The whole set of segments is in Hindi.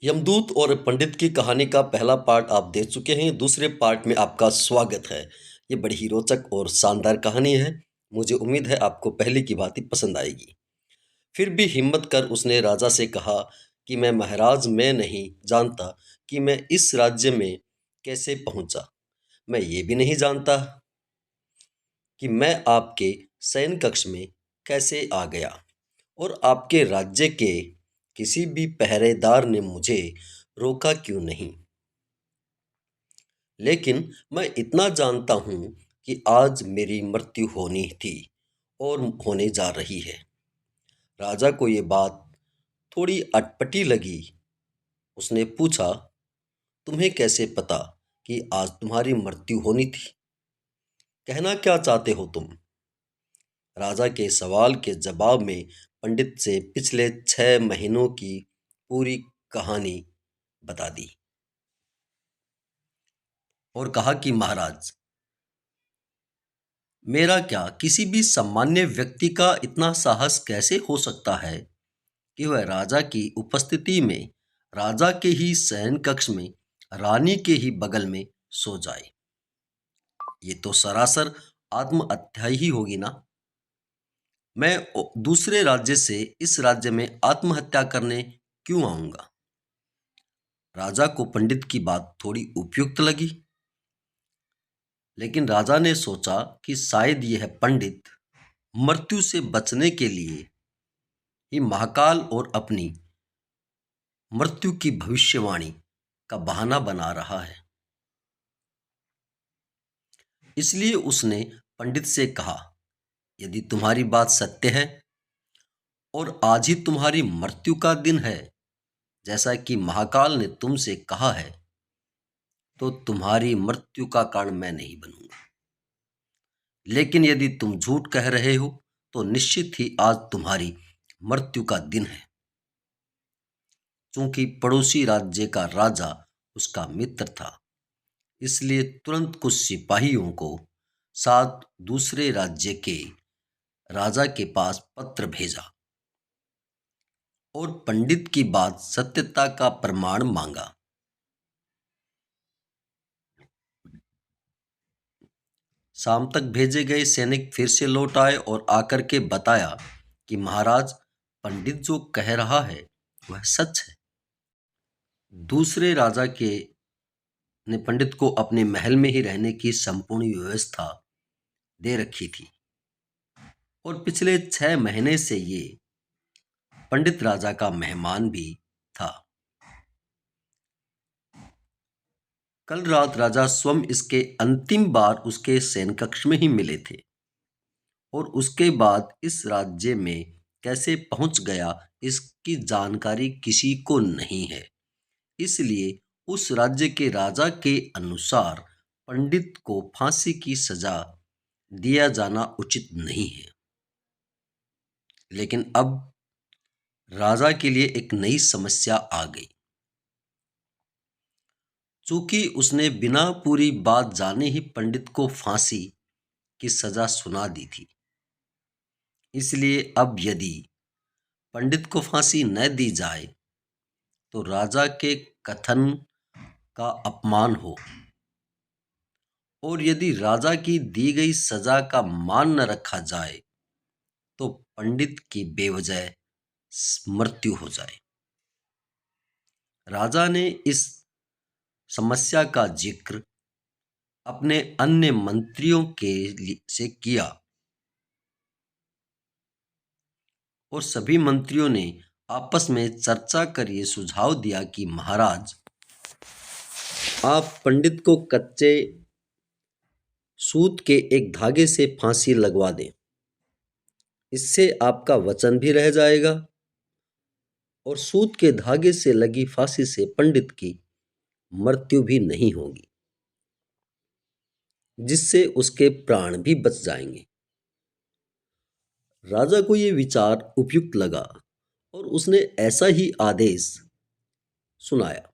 यमदूत और पंडित की कहानी का पहला पार्ट आप देख चुके हैं। दूसरे पार्ट में आपका स्वागत है। ये बड़ी ही रोचक और शानदार कहानी है। मुझे उम्मीद है आपको पहले की बात ही पसंद आएगी। फिर भी हिम्मत कर उसने राजा से कहा कि मैं महाराज, मैं नहीं जानता कि मैं इस राज्य में कैसे पहुंचा। मैं ये भी नहीं जानता कि मैं आपके शयन कक्ष में कैसे आ गया और आपके राज्य के किसी भी पहरेदार ने मुझे रोका क्यों नहीं। लेकिन मैं इतना जानता हूं कि आज मेरी मृत्यु होनी थी और होने जा रही है। राजा को ये बात थोड़ी अटपटी लगी। उसने पूछा, तुम्हें कैसे पता कि आज तुम्हारी मृत्यु होनी थी? कहना क्या चाहते हो तुम? राजा के सवाल के जवाब में पंडित से पिछले 6 महीनों की पूरी कहानी बता दी और कहा कि महाराज, मेरा क्या, किसी भी सामान्य व्यक्ति का इतना साहस कैसे हो सकता है कि वह राजा की उपस्थिति में, राजा के ही शयन कक्ष में, रानी के ही बगल में सो जाए? ये तो सरासर आत्महत्या ही होगी ना। मैं दूसरे राज्य से इस राज्य में आत्महत्या करने क्यों आऊंगा? राजा को पंडित की बात थोड़ी उपयुक्त लगी, लेकिन राजा ने सोचा कि शायद यह पंडित मृत्यु से बचने के लिए ही महाकाल और अपनी मृत्यु की भविष्यवाणी का बहाना बना रहा है। इसलिए उसने पंडित से कहा, यदि तुम्हारी बात सत्य है और आज ही तुम्हारी मृत्यु का दिन है, जैसा कि महाकाल ने तुमसे कहा है, तो तुम्हारी मृत्यु का कारण मैं नहीं बनूंगा। लेकिन यदि तुम झूठ कह रहे हो, तो निश्चित ही आज तुम्हारी मृत्यु का दिन है। चूंकि पड़ोसी राज्य का राजा उसका मित्र था, इसलिए तुरंत कुछ सिपाहियों को साथ दूसरे राज्य के राजा के पास पत्र भेजा और पंडित की बात सत्यता का प्रमाण मांगा। शाम तक भेजे गए सैनिक फिर से लौट आए और आकर के बताया कि महाराज, पंडित जो कह रहा है वह सच है। दूसरे राजा के ने पंडित को अपने महल में ही रहने की संपूर्ण व्यवस्था दे रखी थी और पिछले 6 महीने से ये पंडित राजा का मेहमान भी था। कल रात राजा स्वयं इसके अंतिम बार उसके शयन कक्ष में ही मिले थे और उसके बाद इस राज्य में कैसे पहुंच गया, इसकी जानकारी किसी को नहीं है। इसलिए उस राज्य के राजा के अनुसार पंडित को फांसी की सजा दिया जाना उचित नहीं है। लेकिन अब राजा के लिए एक नई समस्या आ गई। चूंकि उसने बिना पूरी बात जाने ही पंडित को फांसी की सजा सुना दी थी, इसलिए अब यदि पंडित को फांसी न दी जाए तो राजा के कथन का अपमान हो, और यदि राजा की दी गई सजा का मान न रखा जाए तो पंडित की बेवजह मृत्यु हो जाए। राजा ने इस समस्या का जिक्र अपने अन्य मंत्रियों से किया और सभी मंत्रियों ने आपस में चर्चा कर ये सुझाव दिया कि महाराज, आप पंडित को कच्चे सूत के एक धागे से फांसी लगवा दें। इससे आपका वचन भी रह जाएगा और सूत के धागे से लगी फांसी से पंडित की मृत्यु भी नहीं होगी, जिससे उसके प्राण भी बच जाएंगे। राजा को यह विचार उपयुक्त लगा और उसने ऐसा ही आदेश सुनाया।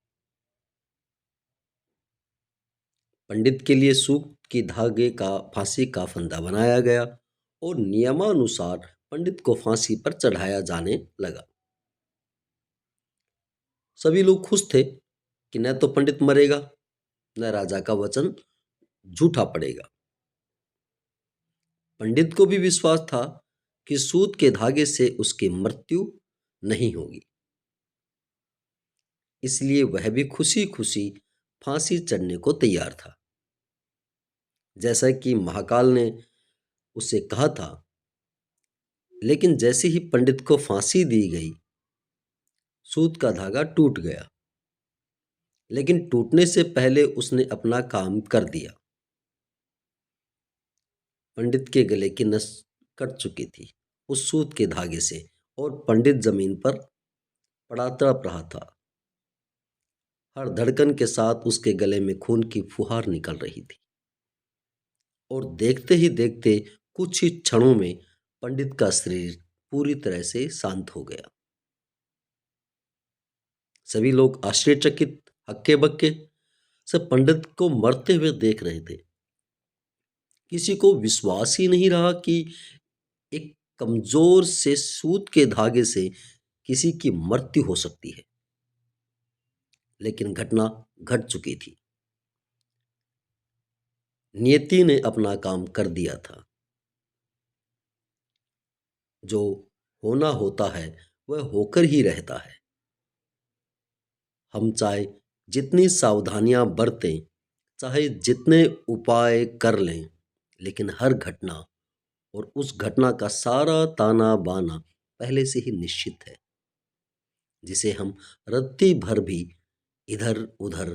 पंडित के लिए सूत की धागे का फांसी का फंदा बनाया गया और नियमानुसार पंडित को फांसी पर चढ़ाया जाने लगा। सभी लोग खुश थे कि न तो पंडित मरेगा, न राजा का वचन झूठा पड़ेगा। पंडित को भी विश्वास था कि सूत के धागे से उसकी मृत्यु नहीं होगी, इसलिए वह भी खुशी खुशी फांसी चढ़ने को तैयार था, जैसा कि महाकाल ने उसे कहा था। लेकिन जैसे ही पंडित को फांसी दी गई, सूत का धागा टूट गया, लेकिन टूटने से पहले उसने अपना काम कर दिया। पंडित के गले की नस कट चुकी थी उस सूत के धागे से, और पंडित जमीन पर पड़ा तड़प रहा था। हर धड़कन के साथ उसके गले में खून की फुहार निकल रही थी, और देखते ही देखते कुछ ही क्षणों में पंडित का शरीर पूरी तरह से शांत हो गया। सभी लोग आश्चर्यचकित, हक्के बक्के सब पंडित को मरते हुए देख रहे थे। किसी को विश्वास ही नहीं रहा कि एक कमजोर से सूत के धागे से किसी की मृत्यु हो सकती है। लेकिन घटना घट चुकी थी। नियति ने अपना काम कर दिया था। जो होना होता है वह होकर ही रहता है। हम चाहे जितनी सावधानियां बरतें, चाहे जितने उपाय कर लें, लेकिन हर घटना और उस घटना का सारा ताना बाना पहले से ही निश्चित है, जिसे हम रत्ती भर भी इधर उधर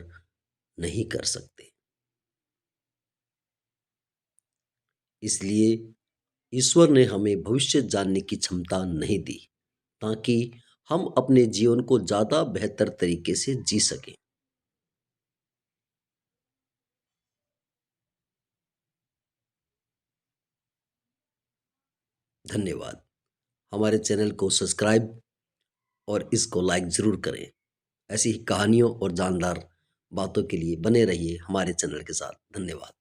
नहीं कर सकते। इसलिए ईश्वर ने हमें भविष्य जानने की क्षमता नहीं दी, ताकि हम अपने जीवन को ज्यादा बेहतर तरीके से जी सकें। धन्यवाद। हमारे चैनल को सब्सक्राइब और इसको लाइक जरूर करें। ऐसी ही कहानियों और जानदार बातों के लिए बने रहिए हमारे चैनल के साथ। धन्यवाद।